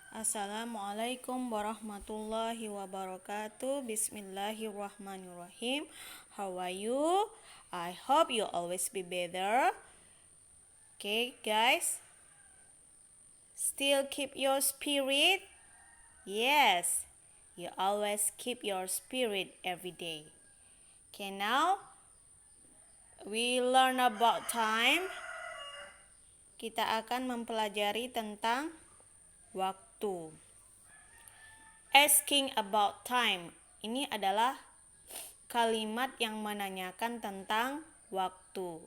Assalamualaikum warahmatullahi wabarakatuh. Bismillahirrahmanirrahim. How are you? I hope you always be better. Okay, guys. Still keep your spirit? Yes. You always keep your spirit every day. Okay, now we learn about time. Kita akan mempelajari tentang waktu. Asking about time. Ini adalah kalimat yang menanyakan tentang waktu.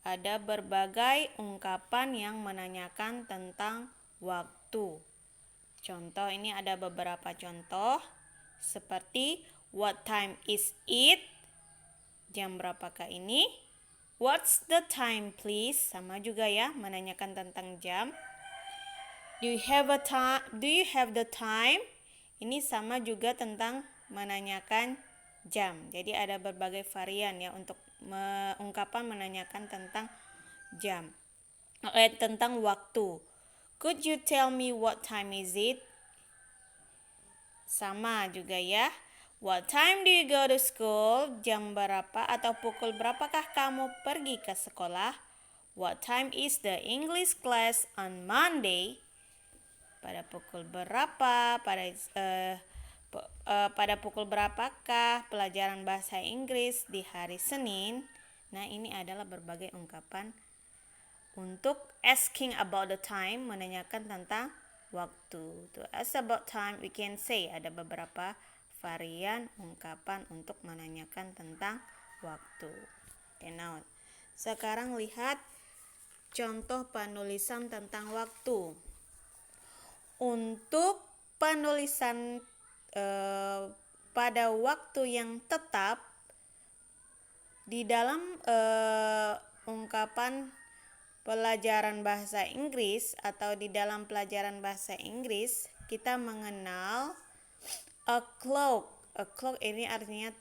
Ada berbagai ungkapan yang menanyakan tentang waktu. Contoh, ini ada beberapa contoh seperti what time is it? Jam berapakah ini? What's the time please? Sama juga ya, menanyakan tentang jam. Do you have the time? Ini sama juga tentang menanyakan jam. Jadi ada berbagai varian ya untuk ungkapan menanyakan tentang jam. Tentang waktu. Could you tell me what time is it? Sama juga ya. What time do you go to school? Jam berapa atau pukul berapakah kamu pergi ke sekolah? What time is the English class on Monday? Pada pukul berapa? Pada pukul berapakah pelajaran bahasa Inggris di hari Senin? Nah, ini adalah berbagai ungkapan untuk asking about the time, menanyakan tentang waktu. To ask about time, we can say ada beberapa varian ungkapan untuk menanyakan tentang waktu. Okay, now, sekarang lihat contoh penulisan tentang waktu. Untuk penulisan pada waktu yang tetap, di dalam ungkapan pelajaran bahasa Inggris atau di dalam pelajaran bahasa Inggris, kita mengenal a clock. A clock ini artinya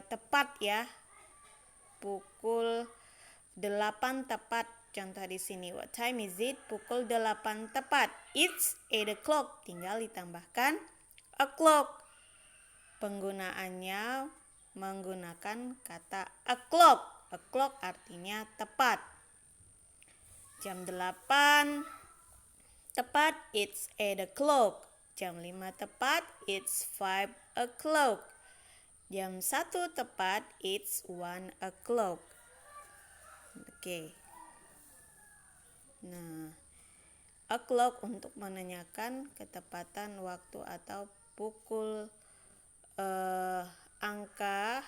tepat ya. Pukul 8 tepat. Contoh di sini, what time is it? Pukul 8 tepat. It's 8 o'clock. Tinggal ditambahkan o'clock. Penggunaannya menggunakan kata o'clock. O'clock artinya tepat. Jam 8 tepat, it's 8 o'clock. Jam 5 tepat, it's 5 o'clock. Jam 1 tepat, it's 1 o'clock. Oke. Nah, o'clock untuk menanyakan ketepatan waktu atau pukul angka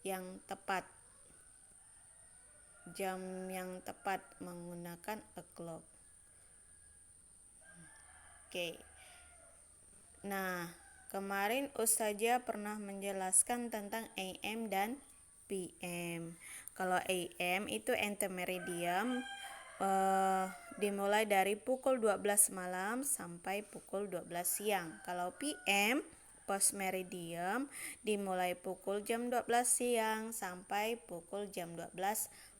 yang tepat. Jam yang tepat menggunakan o'clock. Oke. Nah, kemarin Ustazah pernah menjelaskan tentang AM dan PM. Kalau AM itu antemeridium, dimulai dari pukul 12 malam sampai pukul 12 siang. Kalau PM, postmeridium, dimulai pukul jam 12 siang sampai pukul jam 12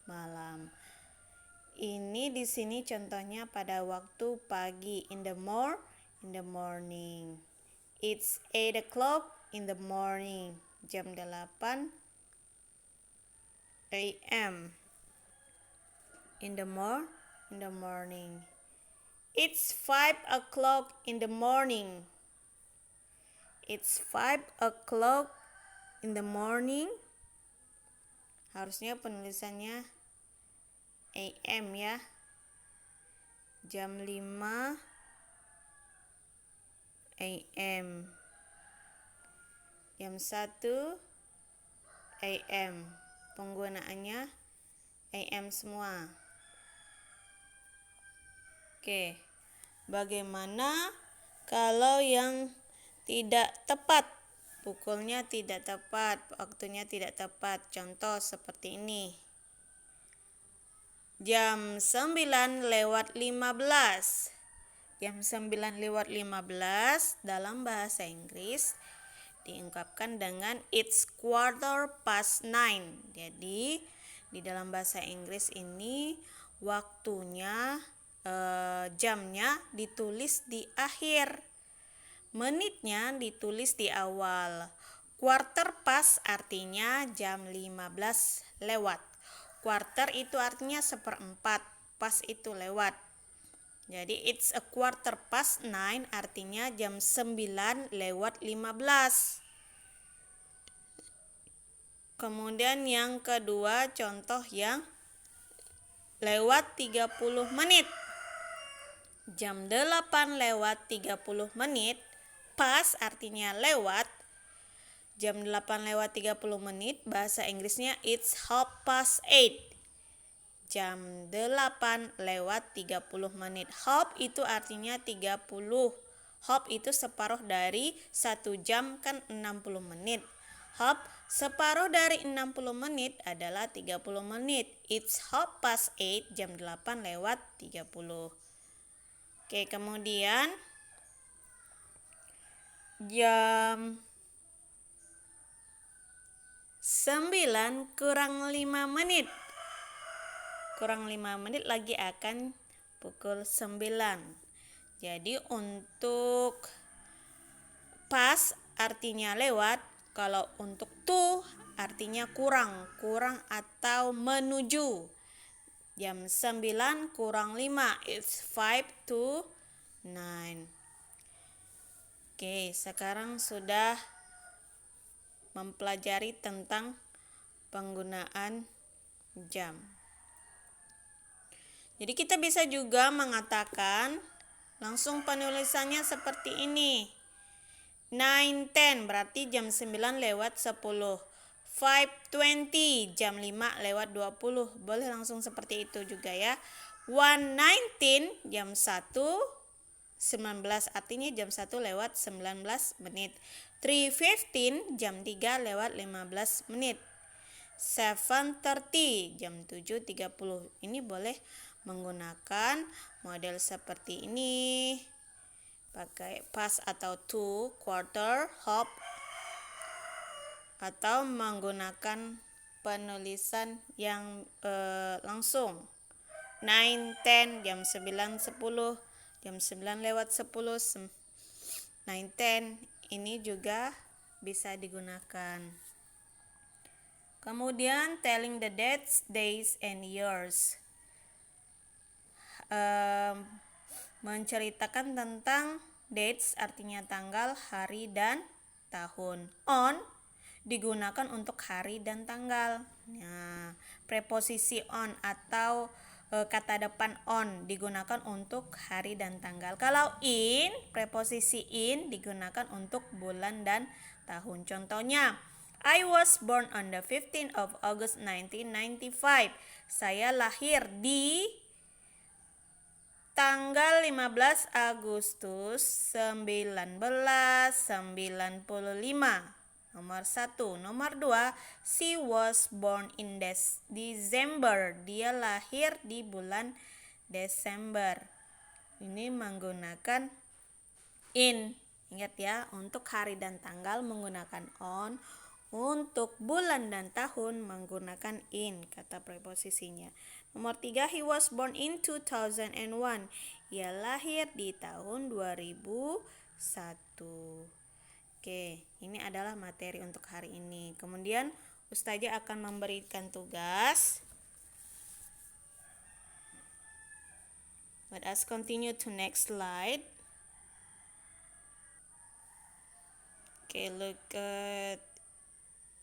malam. Ini di sini contohnya pada waktu pagi, in the morning. It's 8 o'clock in the morning. Jam 8 AM. In the morning. It's 5 o'clock in the morning. It's 5 o'clock in the morning. Harusnya penulisannya AM ya. Jam 5 AM. Jam 1 AM. Penggunaannya AM semua. Oke. Bagaimana kalau yang tidak tepat? Pukulnya tidak tepat, waktunya tidak tepat. Contoh seperti ini. Jam 9:15. Jam 9:15 dalam bahasa Inggris diungkapkan dengan it's 9:15. Jadi di dalam bahasa Inggris ini waktunya jamnya ditulis di akhir, menitnya ditulis di awal. Quarter past artinya jam 15 lewat. Quarter itu artinya seperempat, pas itu lewat. Jadi it's a quarter past 9 artinya jam 9 lewat 15. Kemudian yang kedua, contoh yang lewat 30 menit. Jam 8 lewat 30 menit, pas artinya lewat. Jam 8 lewat 30 menit, bahasa Inggrisnya it's 8:30. Jam 8 lewat 30 menit. Half itu artinya 30. Half itu separuh dari 1 jam kan 60 menit. Half separuh dari 60 menit adalah 30 menit. It's 8:30, jam 8 lewat 30. Oke, kemudian jam 9 kurang 5 menit. Kurang 5 menit lagi akan pukul 9. Jadi untuk pas artinya lewat, kalau untuk to artinya kurang atau menuju. Jam 9 kurang 5, it's 5 to 9. Oke, sekarang sudah mempelajari tentang penggunaan jam. Jadi kita bisa juga mengatakan langsung penulisannya seperti ini. 9:10 berarti jam 9 lewat 10. 5:20 jam 5 lewat 20. Boleh langsung seperti itu juga ya. 1:19 jam 1:19 artinya jam 1 lewat 19 menit. 3:15 jam 3 lewat 15 menit. 7:30 jam 7:30. Ini boleh menggunakan model seperti ini. Pakai past atau to, quarter, half, atau menggunakan penulisan yang langsung. 9:10 jam 9:10, jam 9 lewat 10, 9:10. Ini juga bisa digunakan. Kemudian telling the dates, days, and years. Menceritakan tentang dates artinya tanggal, hari, dan tahun. On digunakan untuk hari dan tanggal. Nah, preposisi on atau kata depan on digunakan untuk hari dan tanggal. Kalau in, preposisi in digunakan untuk bulan dan tahun. Contohnya, I was born on the 15th of August 1995. Saya lahir di tanggal 15 Agustus 1995. Nomor 1. Nomor 2, she was born in December. Dia lahir di bulan Desember. Ini menggunakan in. Ingat ya, untuk hari dan tanggal menggunakan on. Untuk bulan dan tahun menggunakan in, kata preposisinya. Nomor 3, he was born in 2001. Ia lahir di tahun 2001. Oke, ini adalah materi untuk hari ini. Kemudian Ustazah akan memberikan tugas. Let us continue to next slide. Okay, look at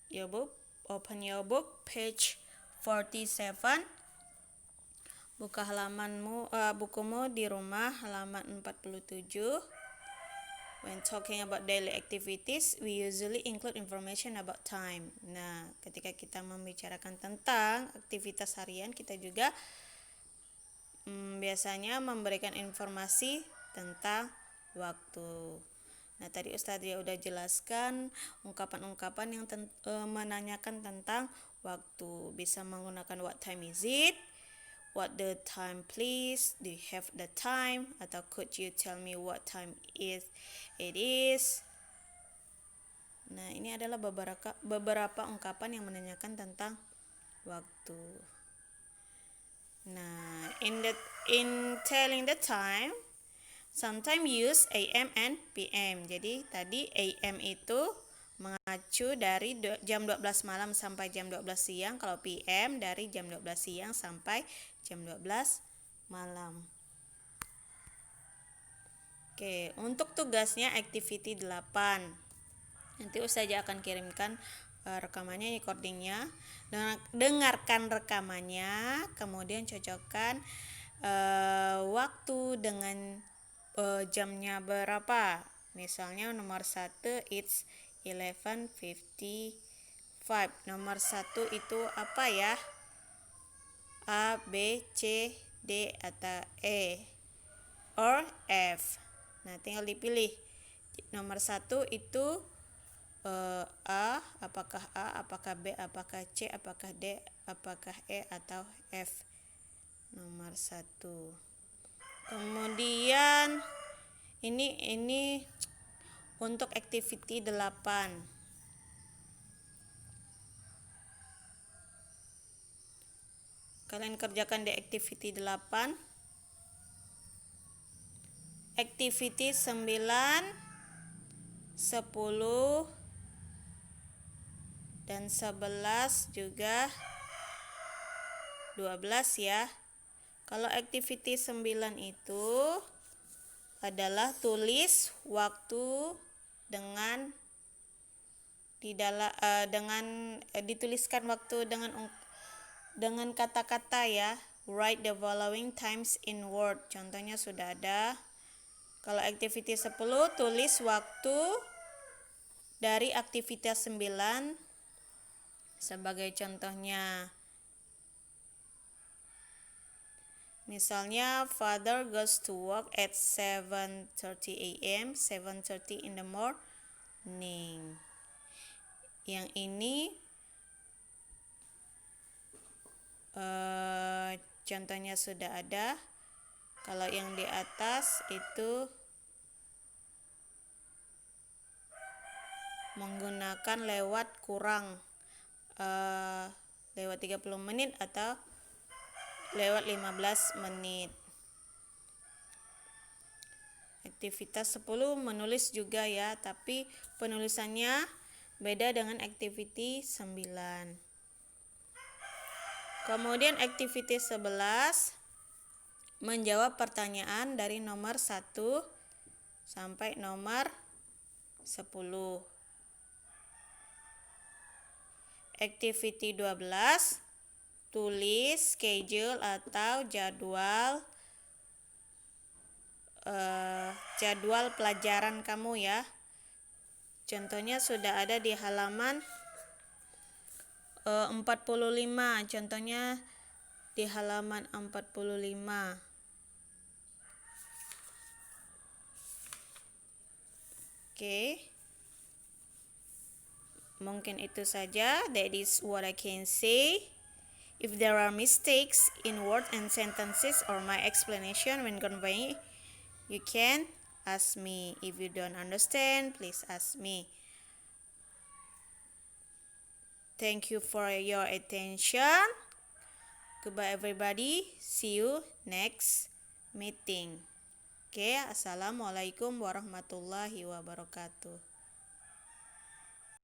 your book. Open your book, page 47. Buka bukumu di rumah halaman 47. When talking about daily activities, we usually include information about time. Nah, ketika kita membicarakan tentang aktivitas harian, kita juga biasanya memberikan informasi tentang waktu. Nah, tadi Ustazah udah jelaskan ungkapan-ungkapan yang menanyakan tentang waktu. Bisa menggunakan what time is it? What the time please? Do you have the time? Atau could you tell me what time it is? Nah, ini adalah beberapa ungkapan yang menanyakan tentang waktu. Nah, in telling the time, sometimes use AM and PM. Jadi tadi AM itu mengacu dari jam 12 malam sampai jam 12 siang. Kalau PM dari jam 12 siang sampai jam 12 malam. Oke, untuk tugasnya activity 8. Nanti Ustazah akan kirimkan rekamannya, recordingnya. Dengarkan rekamannya, kemudian cocokkan waktu dengan jamnya berapa. Misalnya nomor 1 it's 11:55. Nomor 1 itu apa ya? A, B, C, D atau E or F. Nah, tinggal dipilih. Nomor 1 itu A, apakah B, apakah C, apakah D, apakah E atau F. Nomor 1. Kemudian ini untuk activity 8. Kalian kerjakan di activity 8. Activity 9, 10 dan 11 juga 12 ya. Kalau activity 9 itu adalah tulis waktu dengan dituliskan waktu dengan kata-kata ya. Write the following times in word. Contohnya sudah ada. Kalau activity 10 tulis waktu dari aktivitas 9 sebagai contohnya. Misalnya father goes to work at 7:30 a.m. 7:30 in the morning. Yang ini contohnya sudah ada. Kalau yang di atas itu menggunakan lewat kurang lewat 30 menit atau lewat 15 menit. Aktivitas 10 menulis juga ya, tapi penulisannya beda dengan activity 9. Kemudian activity 11 menjawab pertanyaan dari nomor 1 sampai nomor 10. Activity 12 tulis schedule atau jadwal pelajaran kamu ya. Contohnya sudah ada di halaman 45. Contohnya di halaman 45. Oke. Mungkin itu saja. That is what I can say. If there are mistakes in words and sentences or my explanation when conveying, you can ask me. If you don't understand, please ask me. Thank you for your attention. Goodbye everybody. See you next meeting. Oke, assalamualaikum warahmatullahi wabarakatuh.